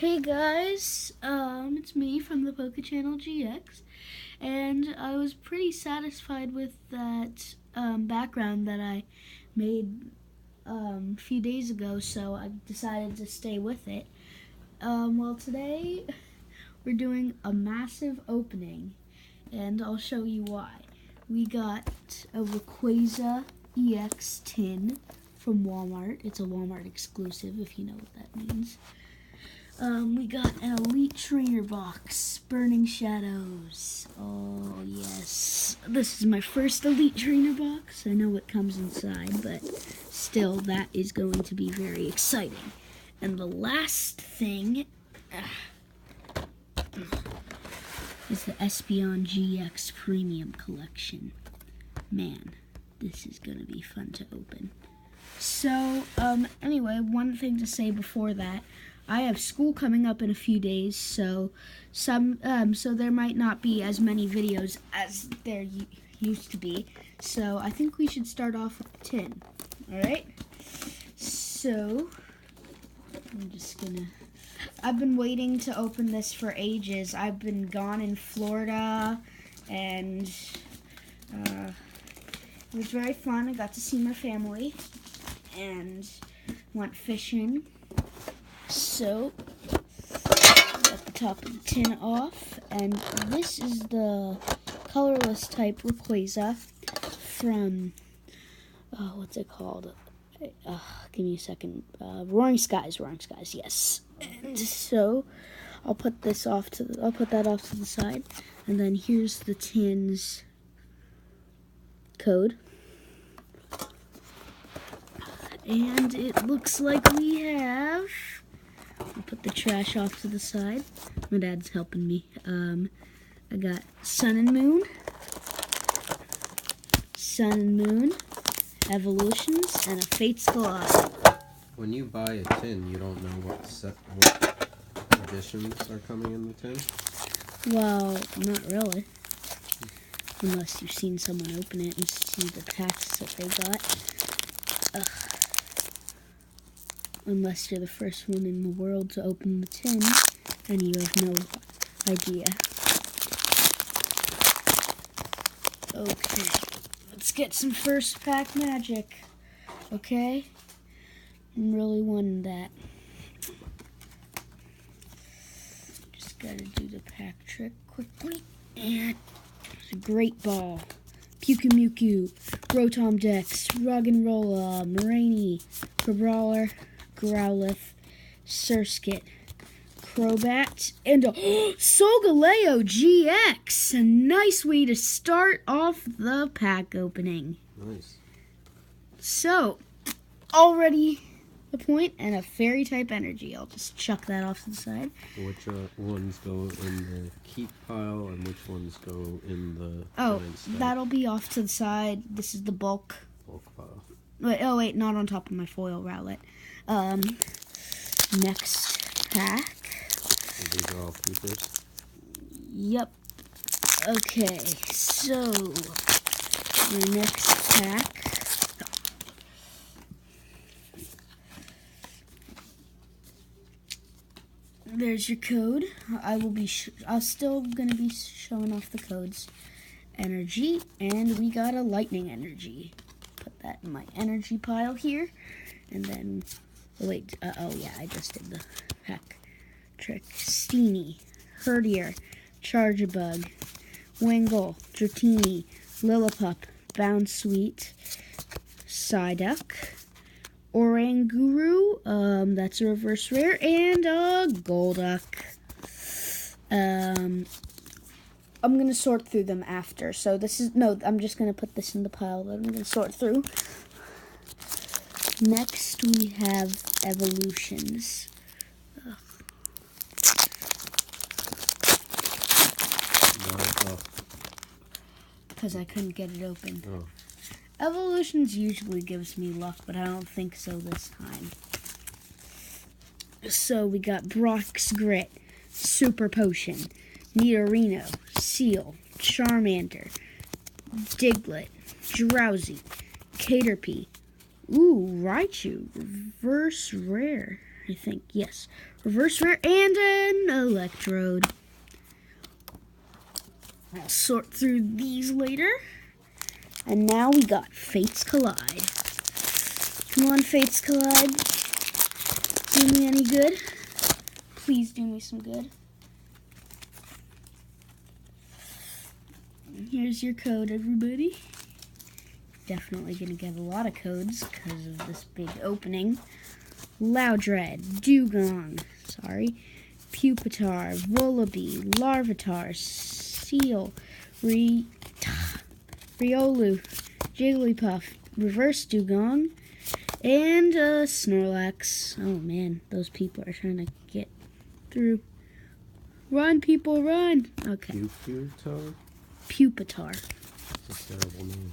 Hey guys, it's me from the Pokémon GX, and I was pretty satisfied with that background that I made a few days ago, so I decided to stay with it. Well, today we're doing a massive opening, and I'll show you why. We got a Rayquaza EX tin from Walmart. It's a Walmart exclusive, if you know what that means. We got an Elite Trainer box, Burning Shadows. Oh, yes. This is my first Elite Trainer box. I know what comes inside, but still, that is going to be very exciting. And the last thing is the Espeon GX Premium Collection. Man, this is going to be fun to open. So, anyway, one thing to say before that. I have school coming up in a few days, so there might not be as many videos as there used to be. So I think we should start off with the tin. All right. So I've been waiting to open this for ages. I've been gone in Florida, and it was very fun. I got to see my family and went fishing. So, got the top of the tin off, and this is the colorless type Rayquaza from, what's it called? Give me a second. Roaring Skies, yes. And so, I'll put that off to the side, and then here's the tin's code. And it looks like we have... I'll put the trash off to the side. My dad's helping me. I got Sun and Moon, Evolutions, and a Fate's Claw. When you buy a tin, you don't know what editions are coming in the tin? Well, not really. Unless you've seen someone open it and see the packs that they got. Unless you're the first one in the world to open the tin, and you have no idea. Okay, let's get some first pack magic. Okay? I'm really wanting that. Just gotta do the pack trick quickly. And it's a Great Ball, Puku, Rotom Dex, Roggenrola, Moraine, Crabrawler, Growlithe, Surskit, Crobat, and a Solgaleo GX. A nice way to start off the pack opening. Nice. So, already a point and a fairy type energy. I'll just chuck that off to the side. Which ones go in the keep pile and which ones go in the giant stack? That'll be off to the side. This is the bulk pile. Wait, not on top of my foil Rowlet. Next pack. So these are all keepers? Yep. Okay, so the next pack. There's your code. I'm still gonna be showing off the codes. Energy, and we got a lightning energy. Put that in my energy pile here, and then. I just did the pack trick. Steenie, Herdier, Charjabug, Wingull, Dratini, Lillipup, Bounsweet, Psyduck, Oranguru, that's a reverse rare, and a Golduck. I'm going to sort through them after. So I'm just going to put this in the pile that I'm going to sort through. Next, we have Evolutions. Because I couldn't get it open. Oh. Evolutions usually gives me luck, but I don't think so this time. So we got Brock's Grit, Super Potion, Nidorino, Seal, Charmander, Diglett, Drowsy, Caterpie. Ooh, Raichu, reverse rare. I think. Yes. Reverse rare and an Electrode. I'll sort through these later. And now we got Fates Collide. Come on, Fates Collide. Do me any good. Please do me some good. Here's your code, everybody. Definitely gonna get a lot of codes because of this big opening. Loudred, Dugong, Pupitar, Vullaby, Larvitar, Seal, Riolu, Jigglypuff, Reverse Dugong, and Snorlax. Oh man, those people are trying to get through. Run, people, run! Okay. Pupitar? Pupitar. That's a terrible name.